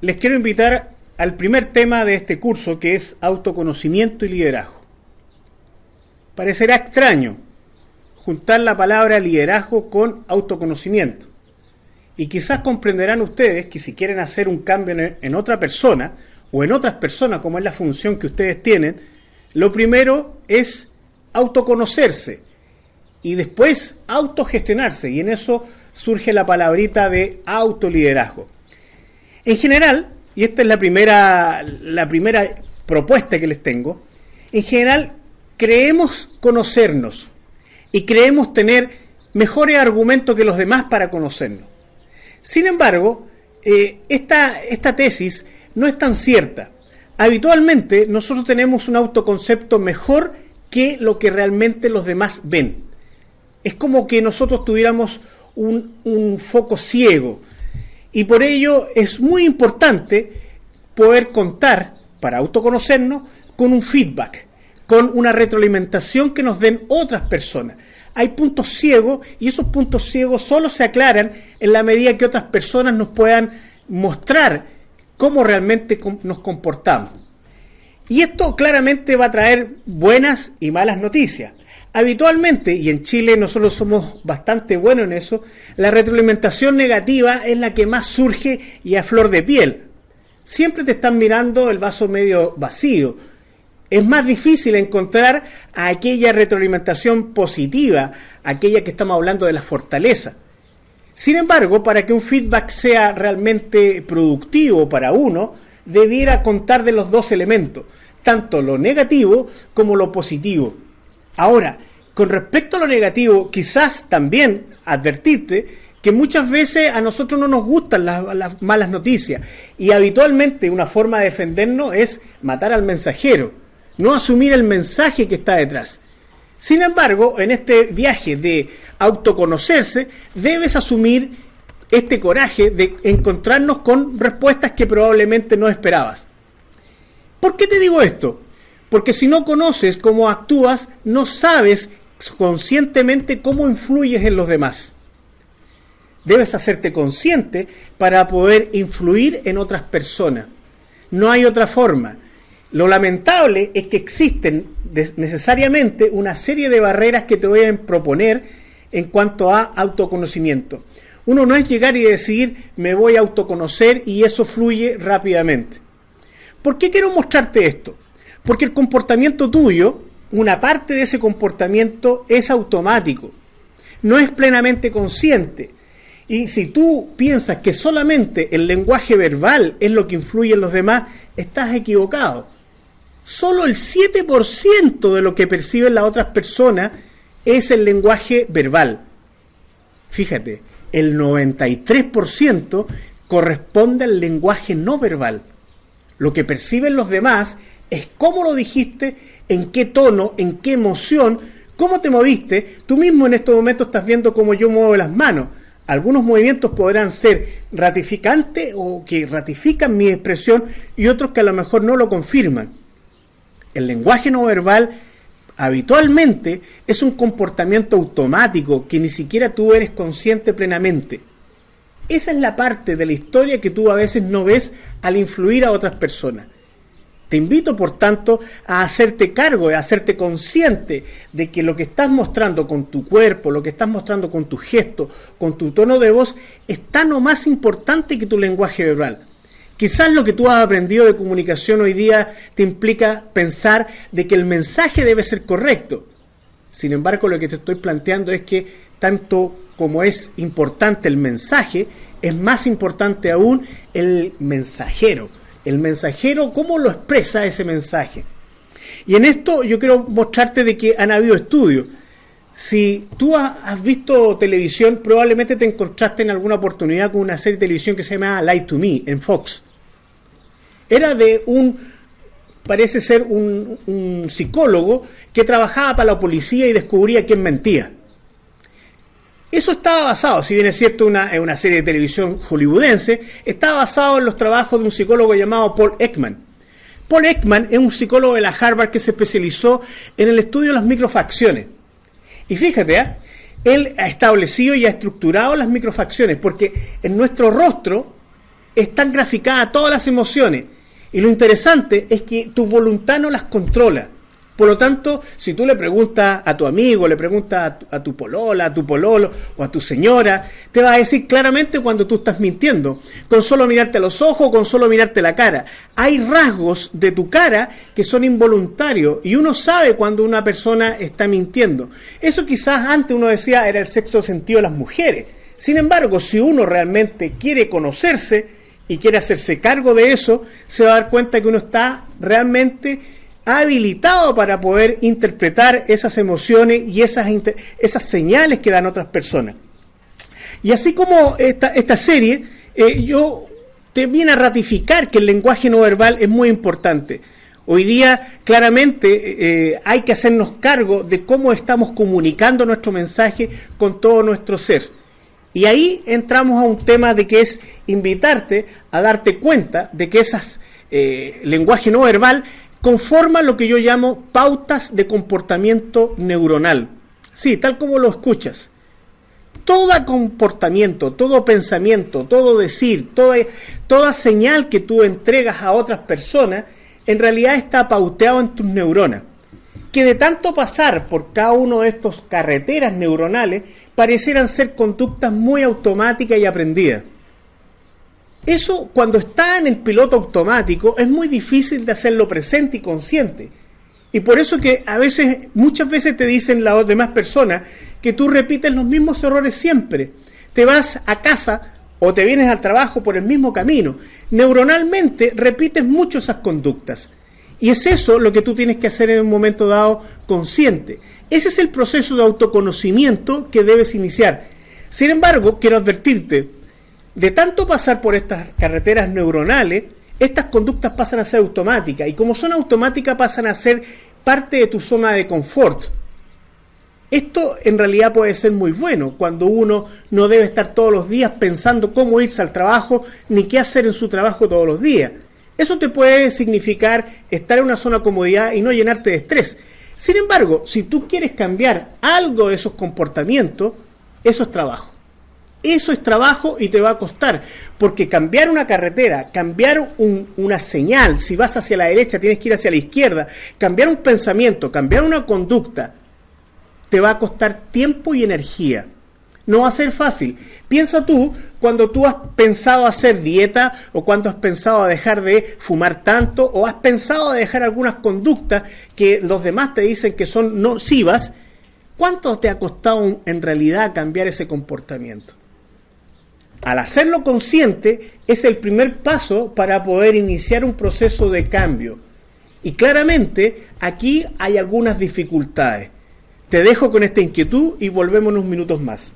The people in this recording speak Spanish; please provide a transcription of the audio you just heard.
les quiero invitar al primer tema de este curso, que es autoconocimiento y liderazgo. Parecerá extraño juntar la palabra liderazgo con autoconocimiento. Y quizás comprenderán ustedes que si quieren hacer un cambio en otra persona o en otras personas, como es la función que ustedes tienen, lo primero es autoconocerse y después autogestionarse. Y en eso surge la palabrita de autoliderazgo. En general, y esta es la primera propuesta que les tengo, en general creemos conocernos y creemos tener mejores argumentos que los demás para conocernos. Sin embargo, esta tesis no es tan cierta. Habitualmente nosotros tenemos un autoconcepto mejor que lo que realmente los demás ven. Es como que nosotros tuviéramos un foco ciego. Y por ello es muy importante poder contar, para autoconocernos, con un feedback, con una retroalimentación que nos den otras personas. Hay puntos ciegos y esos puntos ciegos solo se aclaran en la medida que otras personas nos puedan mostrar cómo realmente nos comportamos. Y esto claramente va a traer buenas y malas noticias. Habitualmente, y en Chile nosotros somos bastante buenos en eso, la retroalimentación negativa es la que más surge y a flor de piel. Siempre te están mirando el vaso medio vacío. Es más difícil encontrar aquella retroalimentación positiva, aquella que estamos hablando de la fortaleza. Sin embargo, para que un feedback sea realmente productivo para uno, debiera contar de los dos elementos, tanto lo negativo como lo positivo. Ahora, con respecto a lo negativo, quizás también advertirte que muchas veces a nosotros no nos gustan las malas noticias y habitualmente una forma de defendernos es matar al mensajero, no asumir el mensaje que está detrás. Sin embargo, en este viaje de autoconocerse, debes asumir este coraje de encontrarnos con respuestas que probablemente no esperabas. ¿Por qué te digo esto? Porque si no conoces cómo actúas, no sabes conscientemente cómo influyes en los demás. Debes hacerte consciente para poder influir en otras personas. No hay otra forma. Lo lamentable es que existen necesariamente una serie de barreras que te voy a proponer en cuanto a autoconocimiento. Uno no es llegar y decir, me voy a autoconocer y eso fluye rápidamente. ¿Por qué quiero mostrarte esto? Porque el comportamiento tuyo, una parte de ese comportamiento es automático, no es plenamente consciente. Y si tú piensas que solamente el lenguaje verbal es lo que influye en los demás, estás equivocado. Solo el 7% de lo que perciben las otras personas es el lenguaje verbal. Fíjate, el 93% corresponde al lenguaje no verbal. Lo que perciben los demás es cómo lo dijiste, en qué tono, en qué emoción, cómo te moviste. Tú mismo en estos momentos estás viendo cómo yo muevo las manos. Algunos movimientos podrán ser ratificantes o que ratifican mi expresión y otros que a lo mejor no lo confirman. El lenguaje no verbal habitualmente es un comportamiento automático que ni siquiera tú eres consciente plenamente. Esa es la parte de la historia que tú a veces no ves al influir a otras personas. Te invito, por tanto, a hacerte cargo, a hacerte consciente de que lo que estás mostrando con tu cuerpo, lo que estás mostrando con tu gesto, con tu tono de voz, es tan o más importante que tu lenguaje verbal. Quizás lo que tú has aprendido de comunicación hoy día te implica pensar de que el mensaje debe ser correcto. Sin embargo, lo que te estoy planteando es que tanto como es importante el mensaje, es más importante aún el mensajero. El mensajero, ¿cómo lo expresa ese mensaje? Y en esto yo quiero mostrarte de que han habido estudios. Si tú has visto televisión, probablemente te encontraste en alguna oportunidad con una serie de televisión que se llama Lie to Me, en Fox. Era de parece ser un psicólogo que trabajaba para la policía y descubría quién mentía. Eso estaba basado, si bien es cierto, en una serie de televisión hollywoodense, estaba basado en los trabajos de un psicólogo llamado Paul Ekman. Paul Ekman es un psicólogo de la Harvard que se especializó en el estudio de las microfacciones. Y fíjate, él ha establecido y ha estructurado las microfacciones, porque en nuestro rostro están graficadas todas las emociones. Y lo interesante es que tu voluntad no las controla. Por lo tanto, si tú le preguntas a tu amigo, le preguntas a tu polola, a tu pololo o a tu señora, te va a decir claramente cuando tú estás mintiendo, con solo mirarte a los ojos, con solo mirarte la cara. Hay rasgos de tu cara que son involuntarios y uno sabe cuando una persona está mintiendo. Eso quizás antes uno decía era el sexto sentido de las mujeres. Sin embargo, si uno realmente quiere conocerse y quiere hacerse cargo de eso, se va a dar cuenta que uno está realmente habilitado para poder interpretar esas emociones y esas señales que dan otras personas. Y así como esta serie, yo te viene a ratificar que el lenguaje no verbal es muy importante. Hoy día, claramente, hay que hacernos cargo de cómo estamos comunicando nuestro mensaje con todo nuestro ser. Y ahí entramos a un tema de que es invitarte a darte cuenta de que esas lenguaje no verbal conforman lo que yo llamo pautas de comportamiento neuronal. Sí, tal como lo escuchas. Todo comportamiento, todo pensamiento, todo decir, toda señal que tú entregas a otras personas, en realidad está pauteado en tus neuronas. Que de tanto pasar por cada uno de estos carreteras neuronales, parecieran ser conductas muy automáticas y aprendidas. Eso, cuando está en el piloto automático, es muy difícil de hacerlo presente y consciente. Y por eso que muchas veces te dicen las demás personas que tú repites los mismos errores siempre. Te vas a casa o te vienes al trabajo por el mismo camino. Neuronalmente repites mucho esas conductas. Y es eso lo que tú tienes que hacer en un momento dado consciente. Ese es el proceso de autoconocimiento que debes iniciar. Sin embargo, quiero advertirte, de tanto pasar por estas carreteras neuronales, estas conductas pasan a ser automáticas, y como son automáticas pasan a ser parte de tu zona de confort. Esto en realidad puede ser muy bueno cuando uno no debe estar todos los días pensando cómo irse al trabajo ni qué hacer en su trabajo todos los días. Eso te puede significar estar en una zona de comodidad y no llenarte de estrés. Sin embargo, si tú quieres cambiar algo de esos comportamientos, eso es trabajo. Eso es trabajo y te va a costar, porque cambiar una carretera, cambiar una señal, si vas hacia la derecha tienes que ir hacia la izquierda, cambiar un pensamiento, cambiar una conducta, te va a costar tiempo y energía. No va a ser fácil. Piensa tú cuando tú has pensado hacer dieta o cuando has pensado dejar de fumar tanto o has pensado dejar algunas conductas que los demás te dicen que son nocivas. ¿Cuánto te ha costado en realidad cambiar ese comportamiento? Al hacerlo consciente es el primer paso para poder iniciar un proceso de cambio. Y claramente aquí hay algunas dificultades. Te dejo con esta inquietud y volvemos unos minutos más.